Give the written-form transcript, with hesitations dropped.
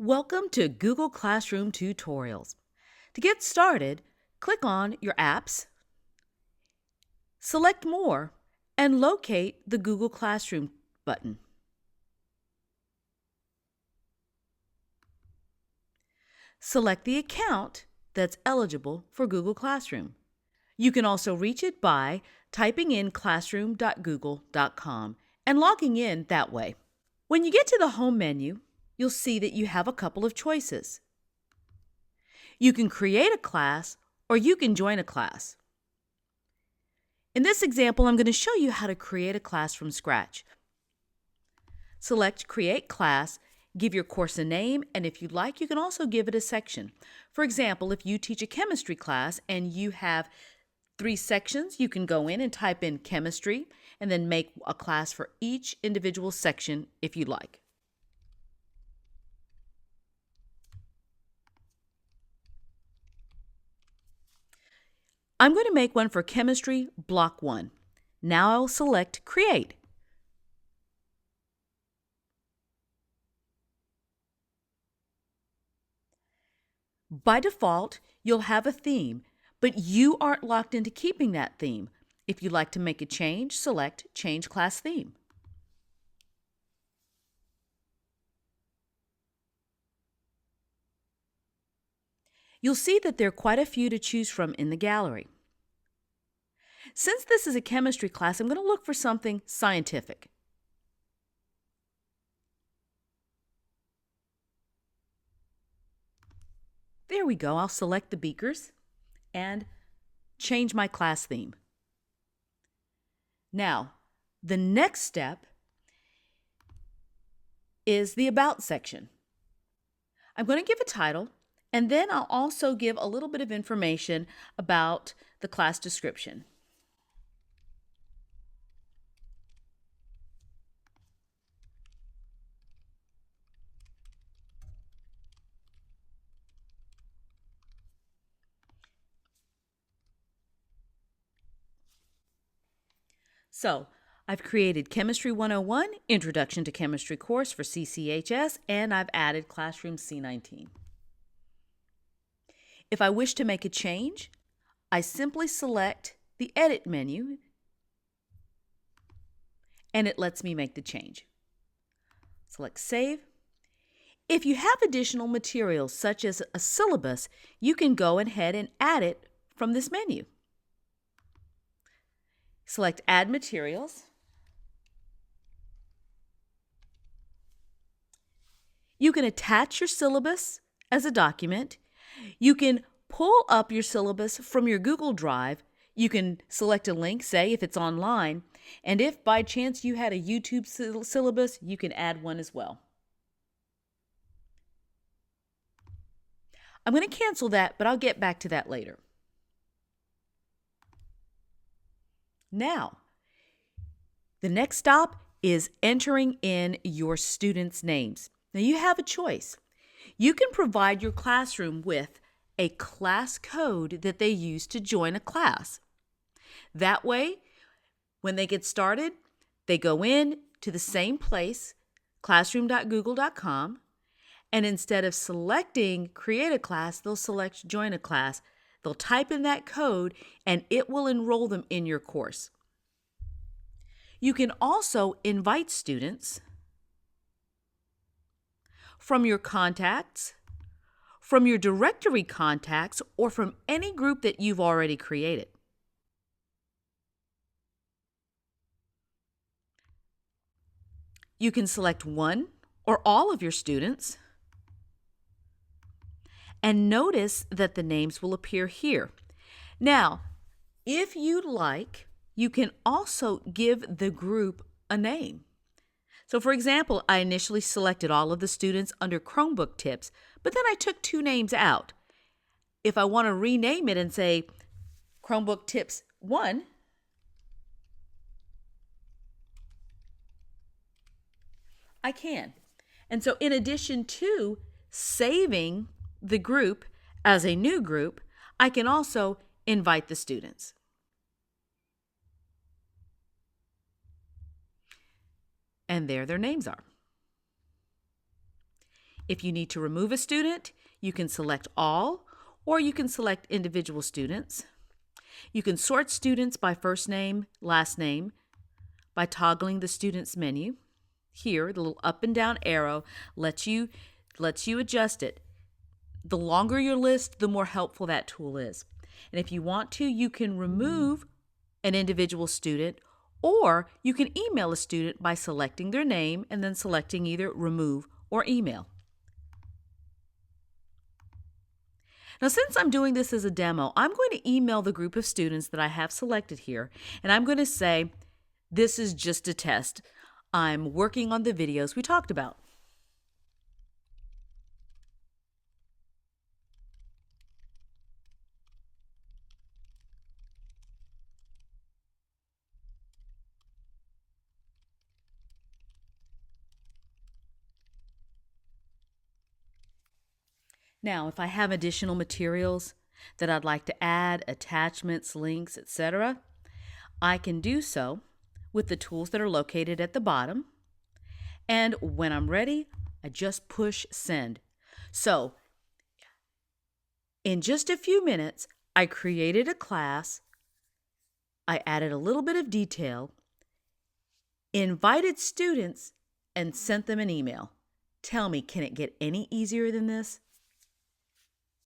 Welcome to Google Classroom Tutorials. To get started, click on your apps, select More, and locate the Google Classroom button. Select the account that's eligible for Google Classroom. You can also reach it by typing in classroom.google.com and logging in that way. When you get to the home menu, you'll see that you have a couple of choices. You can create a class or you can join a class. In this example, I'm going to show you how to create a class from scratch. Select Create Class, give your course a name, and if you'd like, you can also give it a section. For example, if you teach a chemistry class and you have 3 sections, you can go in and type in chemistry and then make a class for each individual section if you'd like. I'm going to make one for Chemistry Block 1. Now I'll select Create. By default, you'll have a theme, but you aren't locked into keeping that theme. If you'd like to make a change, select Change Class Theme. You'll see that there are quite a few to choose from in the gallery. Since this is a chemistry class, I'm going to look for something scientific. There we go. I'll select the beakers and change my class theme. Now, the next step is the About section. I'm going to give a title, and then I'll also give a little bit of information about the class description. So, I've created Chemistry 101, Introduction to Chemistry course for CCHS, and I've added Classroom C19. If I wish to make a change, I simply select the Edit menu, and it lets me make the change. Select Save. If you have additional materials, such as a syllabus, you can go ahead and add it from this menu. Select Add Materials. You can attach your syllabus as a document. You can pull up your syllabus from your Google Drive. You can select a link, say if it's online, and if by chance you had a YouTube syllabus, you can add one as well. I'm going to cancel that, but I'll get back to that later. Now, the next stop is entering in your students' names. Now you have a choice. You can provide your classroom with a class code that they use to join a class. That way, when they get started, they go in to the same place, classroom.google.com, and instead of selecting Create a Class, they'll select Join a Class. They'll type in that code, and it will enroll them in your course. You can also invite students from your contacts, from your directory contacts, or from any group that you've already created. You can select one or all of your students, and notice that the names will appear here. Now, if you'd like, you can also give the group a name. So for example, I initially selected all of the students under Chromebook Tips, but then I took 2 names out. If I want to rename it and say Chromebook Tips 1, I can. And so in addition to saving the group as a new group, I can also invite the students. And there their names are. If you need to remove a student, you can select all, or you can select individual students. You can sort students by first name, last name by toggling the students menu. Here, the little up and down arrow lets you adjust it. The longer your list, the more helpful that tool is. And if you want to, you can remove an individual student, or you can email a student by selecting their name and then selecting either remove or email. Now, since I'm doing this as a demo, I'm going to email the group of students that I have selected here, and I'm going to say, this is just a test. I'm working on the videos we talked about. Now, if I have additional materials that I'd like to add, attachments, links, etc., I can do so with the tools that are located at the bottom. And when I'm ready, I just push send. So, in just a few minutes, I created a class, I added a little bit of detail, invited students, and sent them an email. Tell me, can it get any easier than this?